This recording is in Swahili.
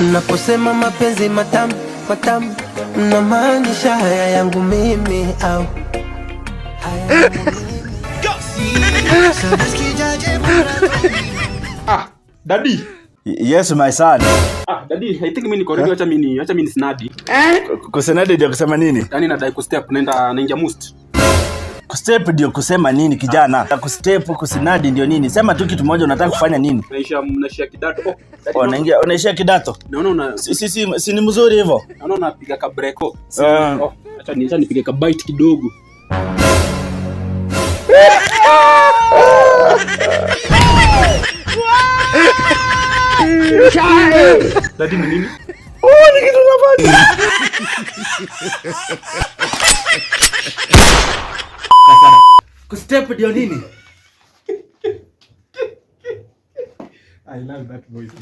Naposema mapenzi matamu matamu, namaanisha haya yangu mimi au haya yangu mimi. Daddy. Yes my son. Daddy, I think mimi niko ready, acha mimi snadi. Kusenadi ndio kusema nini? Yaani nadai kustep naingia must. Kustep ndio kusema nini kijana? Kustep kusinadi ndio nini? Sema tu kitu moja, unataka kufanya nini? Naishia kidato. Unaishia kidato. Naona si ni mzuri hivyo. Naona unapiga ka break. Acha nipige ka bite kidogo. Daddy ni nini? Ni kitu nafanya. Kustep ndio nini? I love that voice.